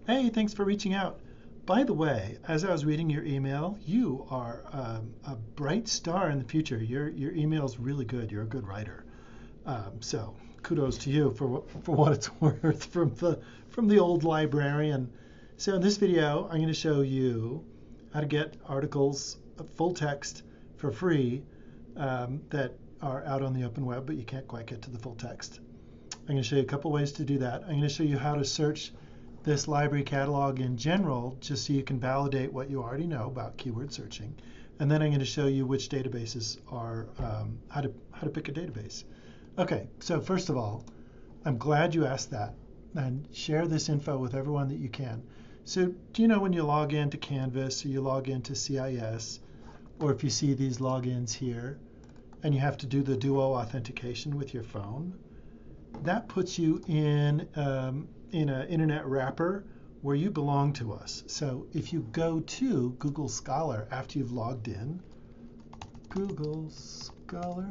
Hey, thanks for reaching out. By the way, as I was reading your email, you are a bright star in the future. Your email is really good. You're a good writer. So kudos to you for what it's worth from the old librarian. So in this video, I'm going to show you how to get articles, full text for free that are out on the open web, but you can't quite get to the full text. I'm going to show you a couple ways to do that. I'm going to show you how to search this library catalog in general, just so you can validate what you already know about keyword searching. And then I'm going to show you which databases are, how to pick a database. Okay, so first of all, I'm glad you asked that. And share this info with everyone that you can. So do you know when you log into Canvas or you log into CIS, or if you see these logins here, and you have to do the duo authentication with your phone, that puts you in an internet wrapper where you belong to us. So if you go to Google Scholar after you've logged in, Google Scholar,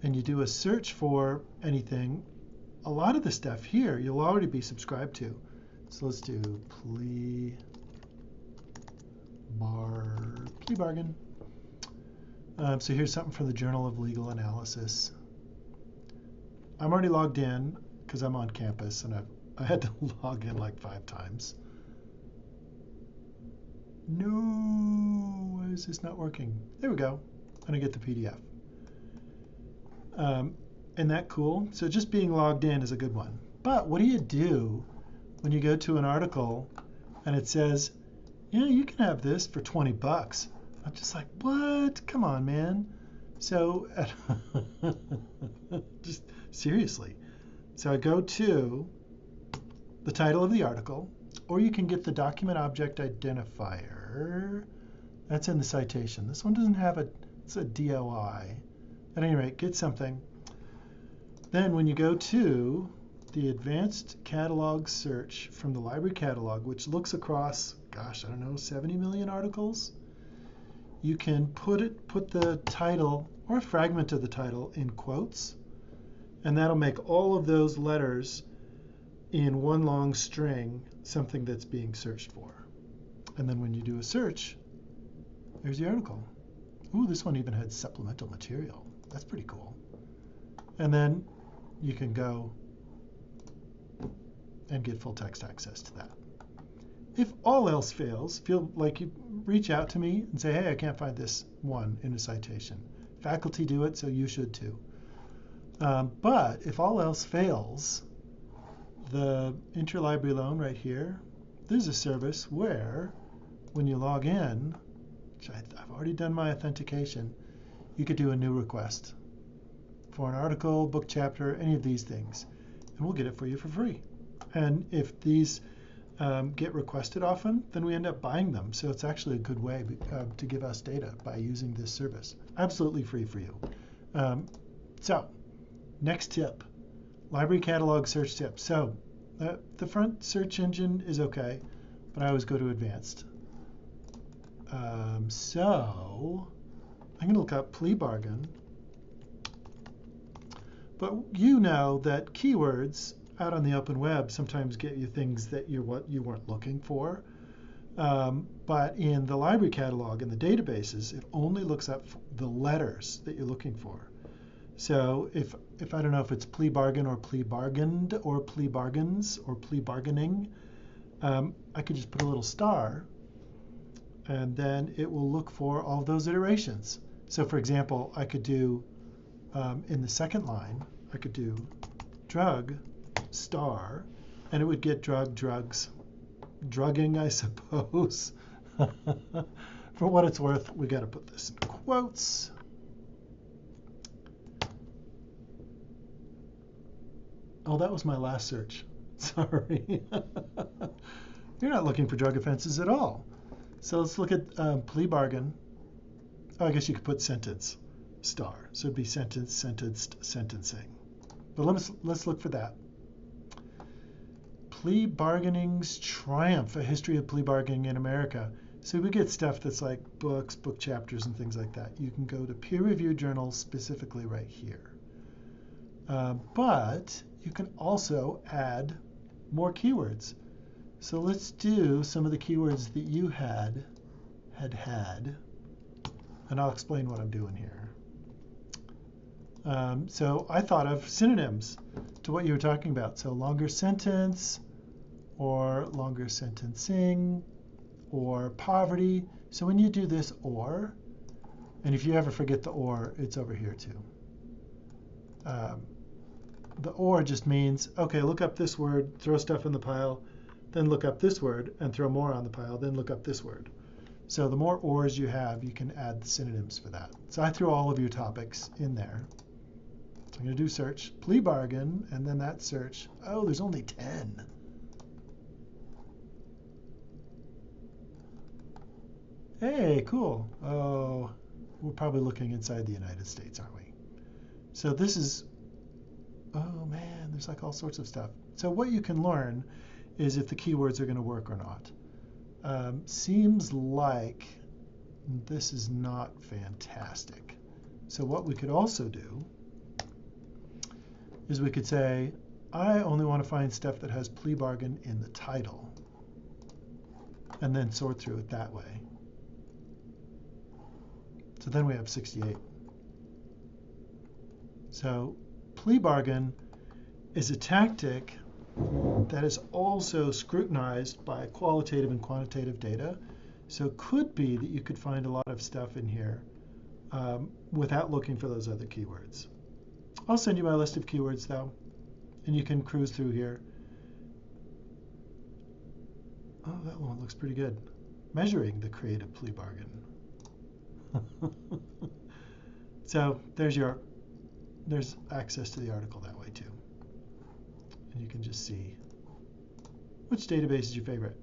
and you do a search for anything, a lot of the stuff here you'll already be subscribed to. So let's do plea bargain. So here's something from the Journal of Legal Analysis. I'm already logged in because I'm on campus, and I had to log in like 5 times. No, why is this not working? There we go. And I get the PDF. Isn't that cool? So just being logged in is a good one. But what do you do when you go to an article and it says, yeah, you can have this for 20 bucks? I'm just like, what? Come on, man. So just seriously. So I go to the title of the article, or you can get the document object identifier. That's in the citation. This one doesn't have it's a DOI. At any rate, get something. Then when you go to the advanced catalog search from the library catalog, which looks across, gosh, I don't know, 70 million articles, you can put the title or a fragment of the title in quotes, and that'll make all of those letters in one long string something that's being searched for. And then when you do a search, there's the article. Ooh, this one even had supplemental material. That's pretty cool. And then you can go and get full text access to that. If all else fails, feel like you reach out to me and say, hey, I can't find this one in a citation. Faculty do it, so you should too. But if all else fails, the interlibrary loan right here, there's a service where when you log in, which I've already done my authentication, you could do a new request for an article, book chapter, any of these things, and we'll get it for you for free. And if these get requested often, then we end up buying them. So it's actually a good way to give us data by using this service. Absolutely free for you. So next tip, library catalog search tip. So the front search engine is okay, but I always go to advanced. So I'm going to look up plea bargain. But you know that keywords out on the open web sometimes get you things that you weren't looking for. But in the library catalog and the databases, it only looks up the letters that you're looking for. So if I don't know if it's plea bargain or plea bargained or plea bargains or plea bargaining, I could just put a little star, and then it will look for all those iterations. So for example, I could do, in the second line, I could do drug star, and it would get drug, drugs, drugging, I suppose. For what it's worth, we got to put this in quotes. Oh, that was my last search. Sorry. You're not looking for drug offenses at all. So let's look at plea bargain. Oh, I guess you could put sentence star. So it'd be sentence, sentenced, sentencing. But let's look for that. Plea bargaining's triumph, a history of plea bargaining in America. So we get stuff that's like books, book chapters, and things like that. You can go to peer-reviewed journals specifically right here. But you can also add more keywords. So let's do some of the keywords that you had, and I'll explain what I'm doing here. So I thought of synonyms to what you were talking about. So longer sentence, or longer sentencing, or poverty. So when you do this or, and if you ever forget the or, it's over here too. The or just means, okay, look up this word, throw stuff in the pile, then look up this word and throw more on the pile, then look up this word. So the more ors you have, you can add the synonyms for that. So I threw all of your topics in there. So I'm going to do search, plea bargain, and then that search. Oh, there's only 10. Hey, cool. Oh, we're probably looking inside the United States, aren't we? So this is, oh man, there's like all sorts of stuff. So what you can learn is if the keywords are going to work or not. Seems like this is not fantastic. So what we could also do is we could say, I only want to find stuff that has plea bargain in the title, and then sort through it that way. So then we have 68. So plea bargain is a tactic that is also scrutinized by qualitative and quantitative data. So it could be that you could find a lot of stuff in here without looking for those other keywords. I'll send you my list of keywords though, and you can cruise through here. Oh, that one looks pretty good. Measuring the creative plea bargain. So there's access to the article that way too. And you can just see which database is your favorite.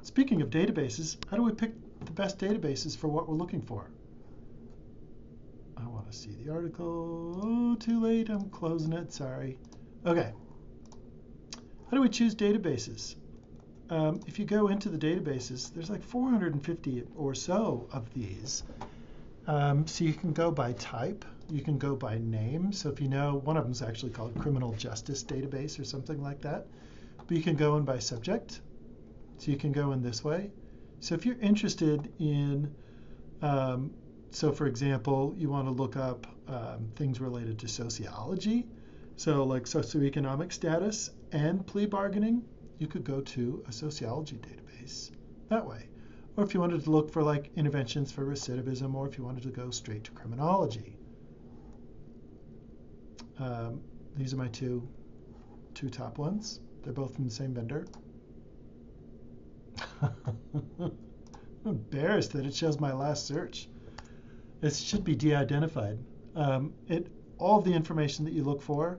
Speaking of databases, how do we pick the best databases for what we're looking for? I want to see the article. Oh, too late. I'm closing it. Sorry. Okay. How do we choose databases? If you go into the databases, there's like 450 or so of these. So you can go by type. You can go by name. So if you know, one of them is actually called Criminal Justice Database or something like that. But you can go in by subject. So you can go in this way. So if you're interested in, so for example, you want to look up things related to sociology, so like socioeconomic status and plea bargaining, you could go to a sociology database that way. Or if you wanted to look for like interventions for recidivism, or if you wanted to go straight to criminology. These are my two top ones. They're both from the same vendor. I'm embarrassed that it shows my last search. It should be de-identified. All the information that you look for,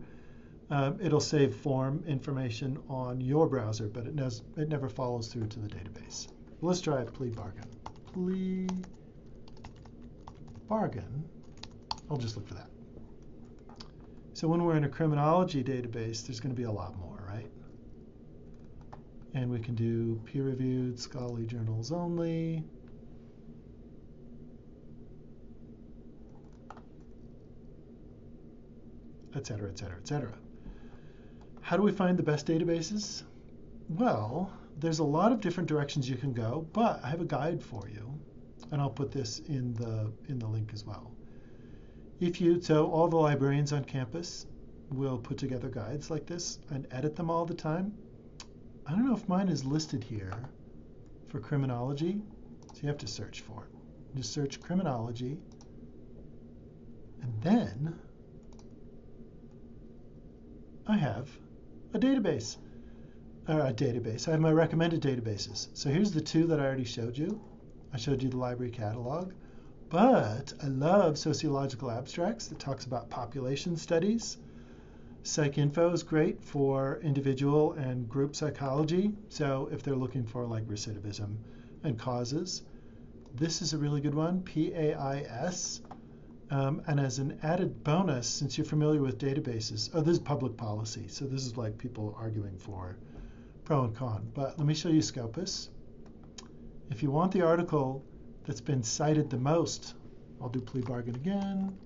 it'll save form information on your browser, but it never follows through to the database. Let's try a plea bargain. Plea bargain. I'll just look for that. So when we're in a criminology database, there's going to be a lot more, right? And we can do peer-reviewed scholarly journals only. Et cetera, et cetera, et cetera. How do we find the best databases? Well, there's a lot of different directions you can go, but I have a guide for you, and I'll put this in the link as well. So all the librarians on campus will put together guides like this and edit them all the time. I don't know if mine is listed here for criminology, so you have to search for it. Just search criminology, and then I have a database. I have my recommended databases. So here's the two that I already showed you. I showed you the library catalog, but I love sociological abstracts that talks about population studies. PsycInfo is great for individual and group psychology. So if they're looking for like recidivism and causes, this is a really good one, PAIS. And as an added bonus, since you're familiar with databases, this is public policy. So this is like people arguing for pro and con. But let me show you Scopus. If you want the article that's been cited the most, I'll do plea bargain again.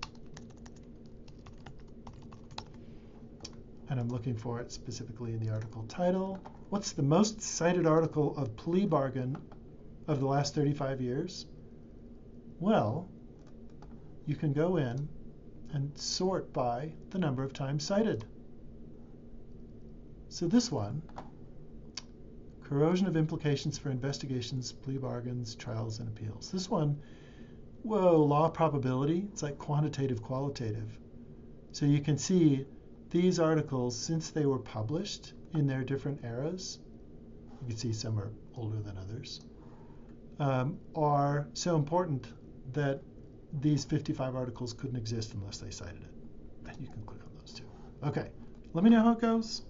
And I'm looking for it specifically in the article title. What's the most cited article of plea bargain of the last 35 years? Well, you can go in and sort by the number of times cited. So this one, corrosion of implications for investigations, plea bargains, trials, and appeals. This one, whoa, law probability, it's like quantitative, qualitative. So you can see these articles, since they were published in their different eras, you can see some are older than others, are so important that these 55 articles couldn't exist unless they cited it. And you can click on those too. Okay, let me know how it goes.